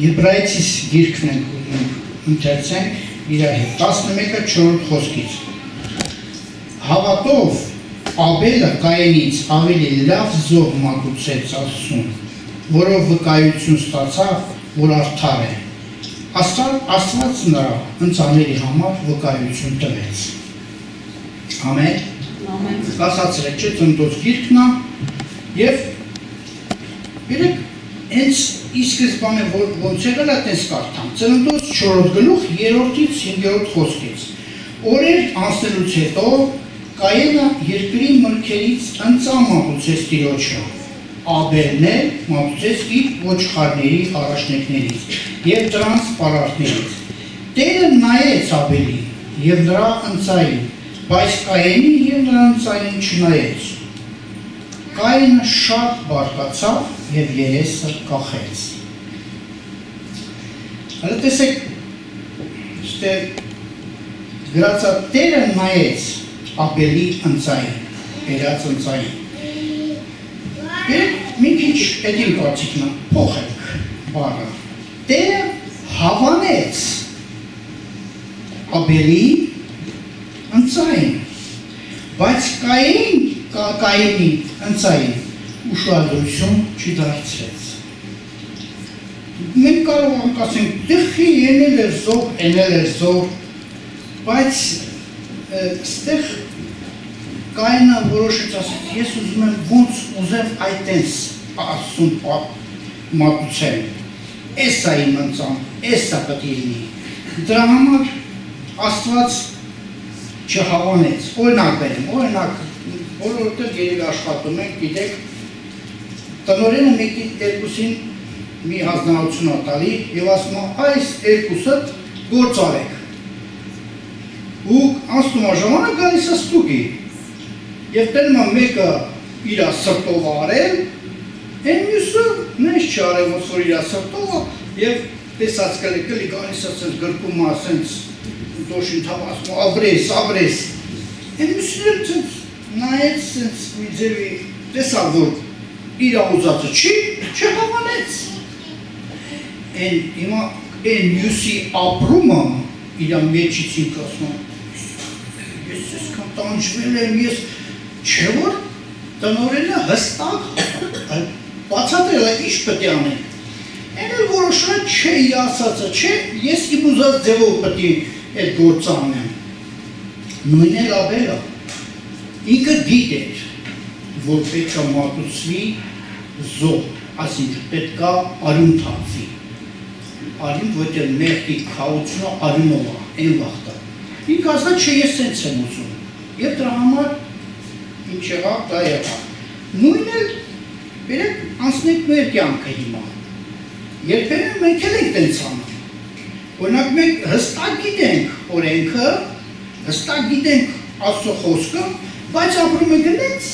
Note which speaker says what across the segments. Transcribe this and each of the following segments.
Speaker 1: Եբրայեցիս գիրքն ենք ընթերցենք իրար հետ 11-4 խոսքից հավատով Աբելը Կայենից ավելի լավ զոհ մատուցեց Աստծուն, որով վկայություն ստացավ, որ արդար է։ Աստված նրա ընծաների համար վկայություն տվեց։ Ամեն։ Ասացրեք, չէ, Ծննդոց գիրքն է եւ երեք հենց ի սկզբանե ոնց եղել է տես կարդամ։ Ծննդոց 4 գլուխ 3-ից 5-րդ խոսքից։ Օրեր անցնելուց հետո Կայենը երկրի մրգերից ընծա մատուցեց Տիրոջը, Աբելն էլ մատուցեց իր ոչխարների առաջնեկներից և դրանց պարարտներից։ Տերը նայեց Աբելին և նրա ընծային, բայց Կայենի և նրա ընծային չնայեց։ Կայենը շատ բարկացավ և երեսը կախեց։ Հələ տեսեք, գրածա Տերը նայեց Աբելի ընծային, բերած ընծային։ Մի քիչ էդին կարծիքն փոխենք բառը։ Տերը հավանեց Աբելի ընծային, բայց Կայենի ընծային ուշադրություն չդարձրեց։ Մենք կարող ենք ասենք, դեպի ենել էր զոհ, էնել էր զոհ, բայց ստեղ Կայենը որոշեց ասել, ես ուզում եմ ոնց ուզեմ այտենց Աստծուն մատուցել, էս է իմ ընծան, էս է պետք է լինի։ Դրա համար Աստված չհավանեց, օրինակ բերեմ, օրինակ բոլորովհետև երևի աշխատում ենք, գիտեք, տնօրենը մեկի երկուսին մի հանձնարարություն է տալի և ասում է, այս երկուսը գործ արեք։ Ու անցնում է ժամանակ գալիս է ստուգի և տենում է մեկը իր սրտով արել, են մյուսը նենց չարել, ոնց որ իր սրտով և տեսած կլի գալիս է սենց գրկում է սենց դոշին թավ ասում է աբրես, են մյուսը սենց նայեց սենց մի ձևի տեսավ, որ իր ուզածը չհավանեց։ Հիմա են մյուսի ապրումը իր մեջից ինք ասում է ես եսքան տանջվել եմ, ես չէ որ տնօրենը հստակ բացատրել է ինչ պետք է անենք։ Են էլ որոշում է չէ իր ասածը, չէ, ես իմ ուզած ձևով պետք է այդ գործը անեմ։ Նույն էլ Աբելը ինքը գիտեր, որ պետք է մատուցվի զոհ, այսինքն պետք է արյուն թափվի։ Արյուն, որտեղ մեղքի քաությունը արյունով է, այն վաղտը։ Ինքը ասա չէ, ես սենց եմ ուզում։ Եվ դրա համար ինչ եղավ, դա եղավ։ Նույն էլ բերեք անցնենք մեր կյանքը հիմա։ Երբեմն մենք էլ ենք տենց անում։ Օրինակ մենք հստակ գիտենք օրենքը, հստակ գիտենք Աստծո խոսքը, բայց ապրում ենք այնպես,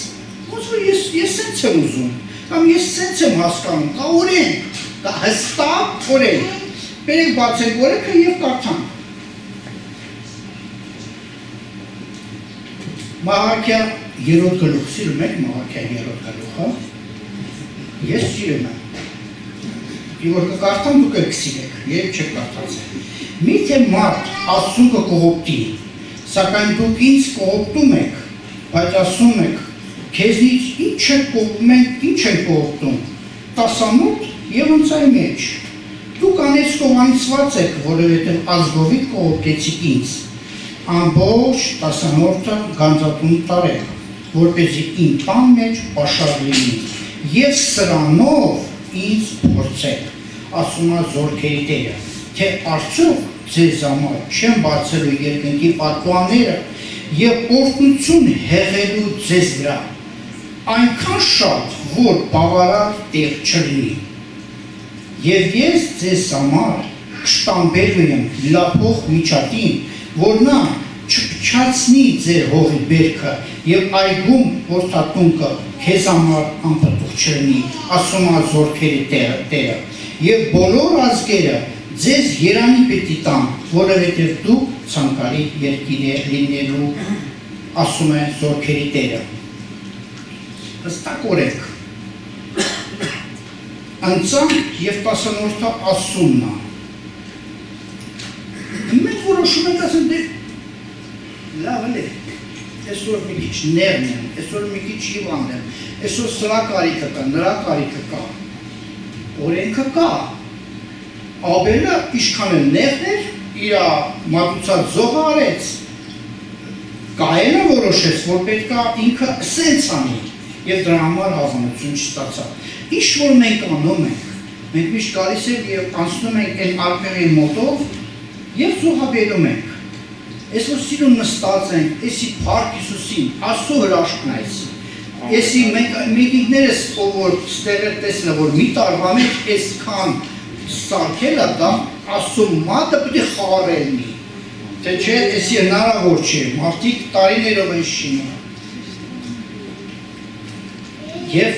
Speaker 1: ոնց որ ես սենց եմ ուզում, կամ ես սենց եմ հասկանում, կա օրենք, կա հստակ օրենք։ Բերեք բացենք օրենքը և կարդանք։ Մաղաքիա 3 գլուխ, սիրում եք Մաղաքիա 3 գլուխը, ես սիրում եմ, որ կկարդամ դուք եք սիրեք, երբ չեք կարդացել։ Միթե մարդ Աստծուն կկողոպտի, սակայն դուք ինձ կողոպտում եք, բայց ասում եք, քեզնից ինչ եք կողոպտում, մենք ինչ ենք կողոպտում, տասամոտ և ընծայի մեջ։ Դուք անեցկովանցված եք, որովհետև ազգովի կողոպտեցիք ինձ, ամբողջ տասամորդը գանձատուն տարեք, որպեսզի իմ տան մեջ պաշար լինի, և սրանով ինձ փորձեք, ասում է Զորքերի Տերը, թե արդյոք ձեզ համար չեմ բացելու երկնքի պատուհանները և օրհնություն հեղելու ձեզ վրա, այնքան շատ, որ բավարար տեղ չլինի։ Եվ ես ձեզ համար կշտամբելու եմ լափող միջատին, որ նա չփչացնի ձեր հողի բերքը և այգում որդատունկը քեզ համար անպտուղ չլինի, ասում է Զորքերի Տերը, և բոլոր ազգերը ձեզ երանի պիտի տան, որովհետև դուք ցանկալի երկիր լինելու, ասում է Զորքերի Տերը։ Հստակ օրենք։ ընծանք և տասանորդը ասումնա։ Մենք որոշում ենք ասեն դե լավ է, այսօր մի քիչ ներն եմ, այսօր մի քիչ հիվանդ եմ, այսօր սրա կարիքը կա, նրա կարիքը կա, օրենքը կա, Աբելը ինչքան էլ ներն էր, իր մատուցած զոհը արեց, Կայենը որոշեց, որ պետք է ինքը սենց անի և դրա համար հավանություն չստացավ։ Ինչ որ մենք անում ենք, մենք միշտ գալիս ենք և անցնում ենք այն արկղի մոտով և զոհաբերում ենք։ Ես որ սիրուն նստած ենք, եսի փառք Հիսուսին, Աստծո հրաշքն է եսի։ Եսի մենք ինքներս ով որ ստեղեր տեսնը, որ մի տարվա մեջ այսքան սարքելը դա Աստծո մատը պետք է խառելնի։ Թե չէ, եսի հնարավոր չէ, մարդիկ տարիներով են շինում։ Եվ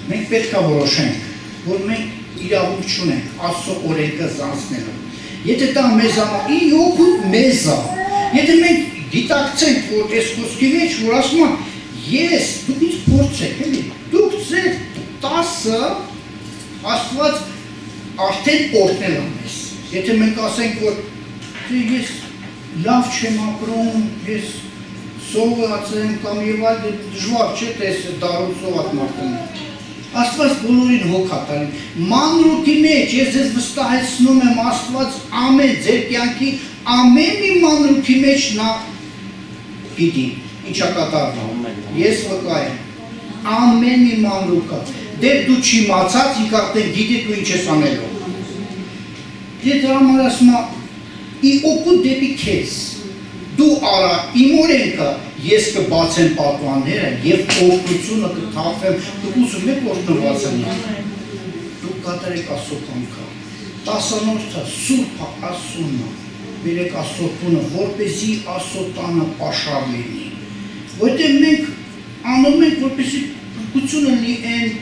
Speaker 1: մենք պետք է որոշենք, որ մենք իրավունք չունենք Աստծո օրենքը զանցնելու։ Եթե դա մեզանա, իոքուտ մեզ է, եթե մենք գիտակցենք, որ այս խոսքի մեջ, որ ասում է, ես, դուք ինձ փորձեք, էլի, դուք ձեր 10-ը Աստված արդեն օրհնել է մեզ։ Եթե մենք ասենք, որ ես լավ չեմ ապրում, ես սոված եմ կամ եւ այլ դժվար չէ տես դարու սոված մարդն։ Աստված բոլորին հոգա տալի։ Մանրուքի մեջ ես ձեզ վստահեցնում եմ Աստված ամեն ձեր կյանքի ամեն մի մանրուքի մեջ նա գիտի ինչա կատարվում։ Ես վկա եմ ամեն մի մանրուքը։ Դեռ դու չիմացած ինք արդեն գիտի դու ինչ ես անելու։ Դե դրա համար ասում եմ ի օգուտ դեպի քեզ, դու արա իմ օրենքը, ես կբացեմ պատուհանները և օրհնությունը կթափվեմ, դուք ուզում եք օրհնված լինել, դուք կատարեք Աստծո կամքը, տասանորդը սուրբը Աստծունն է, բերեք Աստծո տունը, որպեսզի Աստծո տանը պաշար լինի, որտեղ մենք անում ենք, որպեսզի փրկությունը լինի այն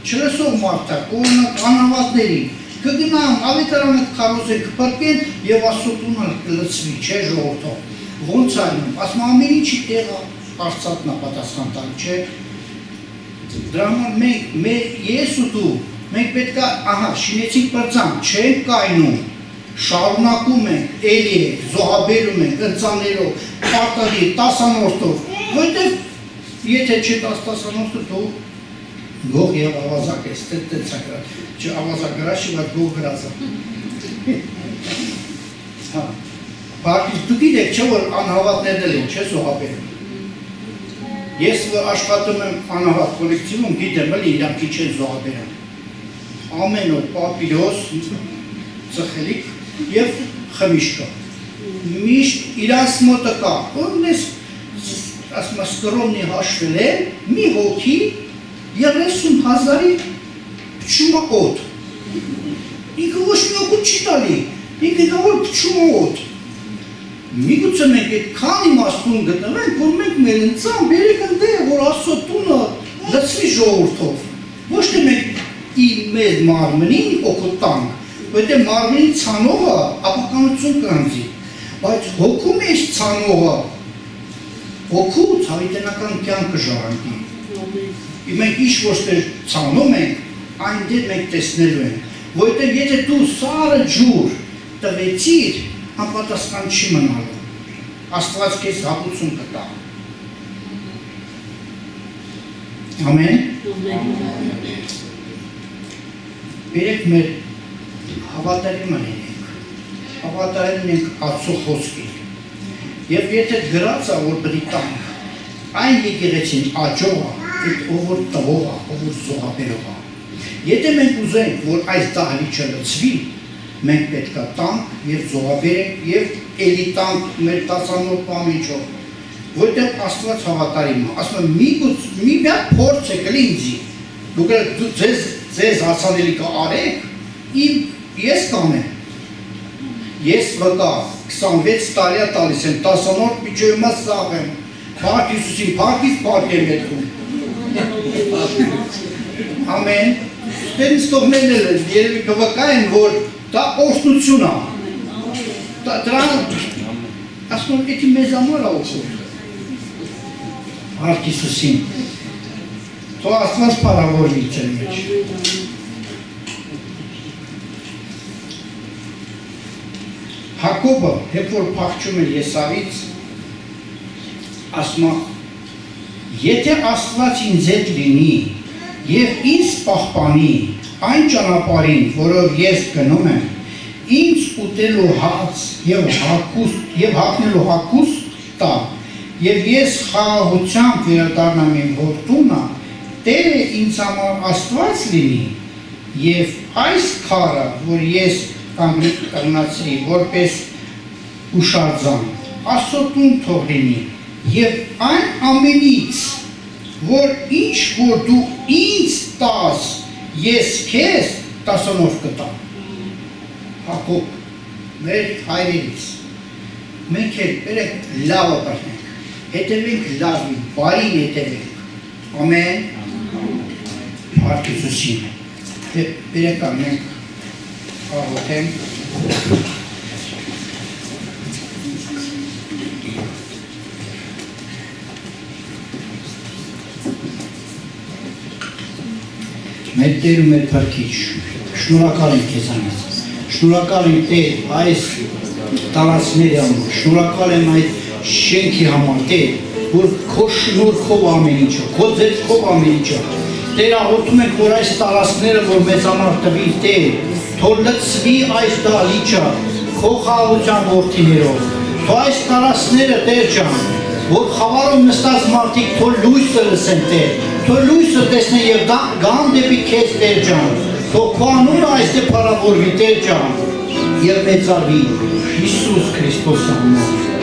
Speaker 1: չլսող մարդիկ, օրինակ անհավատներին, կգնան, ավետարանը կխարոզեն, կպրկեն և Աստծո տունը կլցվի, չէ ժողովրդով, ոնց այնում, ասում ամեն ինչի տեղը արծաթն է պատասխան տալի, չէ, դրա համար ես ու դու, մենք պետք է, ահա, շինեցինք պրծանք, չենք կայնում, շարունակում ենք, էլի ենք, զոհաբերում ենք, ընծաներով, պարտադիր, տասանորդով, որտեղ եթե չէ տասանորդը դու գող և ավազակ ես, տեցակրա, չէ ավազակ գրաշի, բայց գող գրածա։ Պարտից դու գիտեք չէ, որ անհավատներն են, չէ զոհաբերում։ Ես որ աշխատում եմ անհավատ կոլեկտիվում, գիտեմ, էլի իրանք ինչ են զոհաբերում։ Ամեն օր պապիրոս, ծխելիք և խմիշկը։ Միշտ իրանց մոտը կա, որն ես ասում է սկրոմնի հաշվել է, մի հոգի 30,000-ի փչումը օդ։ Ինքը ոչ մի օգուտ չի տալի, ինքը որ փչումը օդ։ Միգուցե մենք այդ քան իմաստուն գտնենք, որ մենք մեր ընծան բերեք ընդեղ, որ Աստծո տունը լցվի ժողովրդով։ Ոչ թե մենք մեր մարմնին օգուտ տանք, որտեղ մարմնին ցանողը ապականություն կհանձի, բայց հոգու մեջ ցանողը հոգու ցավիտենական կյանքը ժառանգի։ Մենք ինչ որ ցանում ենք, այն դեր մենք տեսնելու ենք, որտեղ եթե դու սարը ջուր տվեցիր, անպատասխան չի մնալու, Աստված քեզ հատուցում կտա։ Ամեն։ Բերեք մեր հավատարիմը լինենք, հավատարիմ ենք Աստծո խոսքին, և եթե գրած է, որ պետք է տանք, այն եկեղեցին աճող է, ով որ տվող է, ով որ զոհաբերող է։ Եթե մենք ուզենք, որ այս դահլիճը լցվի, մենք պետք է տանք և զոհաբերենք և էլի տանք մեր տասանորդ պամիջով, որտեղ Աստված հավատարիմ է, ասում եմ մի բյակ փորձ եք էլի ինձի, դուք ձեզ հասանելի կարեք, ես կանեմ, ես վկա 26 տարիա տալիս եմ, տասանորդ միջոյումա սաղ եմ, փառք Հիսուսին, փառքից փառք եմ ետքում։ Ամեն, դեն ստողներն էլ երևի կվկա են, որ դա օրհնություն է, դրան, ասում եմ, էդի մեզ համար է օգուտ, փառք Հիսուսին, Թող Աստված փառավորվի ձեր մեջ։ Հակոբը, երբ որ փախչում է Եսավից, ասում է, եթե Աստված ինձ հետ լինի եւ ինձ պահպանի այն ճանապարհին, որով ես գնում եմ, ինձ ուտելու հաց եւ հագուստ եւ հագնելու հագուստ տա, եւ ես խաղաղությամբ վերադառնամ իմ հոր տունը, Տերը ինձ համար Աստված լինի եւ այս քարը, որ ես կանգնացրի, որպես ուշարձան, Աստծո տուն թող լինի եւ այն ամենից, որ ինչ որ դու ինձ տաս, ես քեզ տասանով կտամ։ Հակոբ, մեր հայրերից, մենք էլ բերեք լավը բռնենք, հետևենք լավին, բարին հետևենք, ամեն, Հարկ Հիսուսին, բերեք ամենք, աղոթենք, մեր Տեր ու մեր Փրկիչ, շնորհակալ ենք քեզանից, շնորհակալ եմ Տեր այս տարածքների համար, շնորհակալ եմ այդ շենքի համար, Տեր, որ քո շնորհքով ամեն ինչը, քո ձեռքով ամեն ինչը, Տեր աղոթում ենք, որ այս տարածքները, որ մեզ համար տվի, Տեր, թող լցվի այս դահլիճը քո խաղաղության որդիներով, թող այս տարածքները, Տեր ջան, որ խավարում նստած մարդիկ թող լույսը լսեն, Տեր, թող լույսը տեսնեն եւ գան դեպի քեզ, Տեր ջան, թող քո անունը այստեղ փառավորվի, Տեր ջան, եւ մեծարվի Հիսուս Քրիստոսի անունով։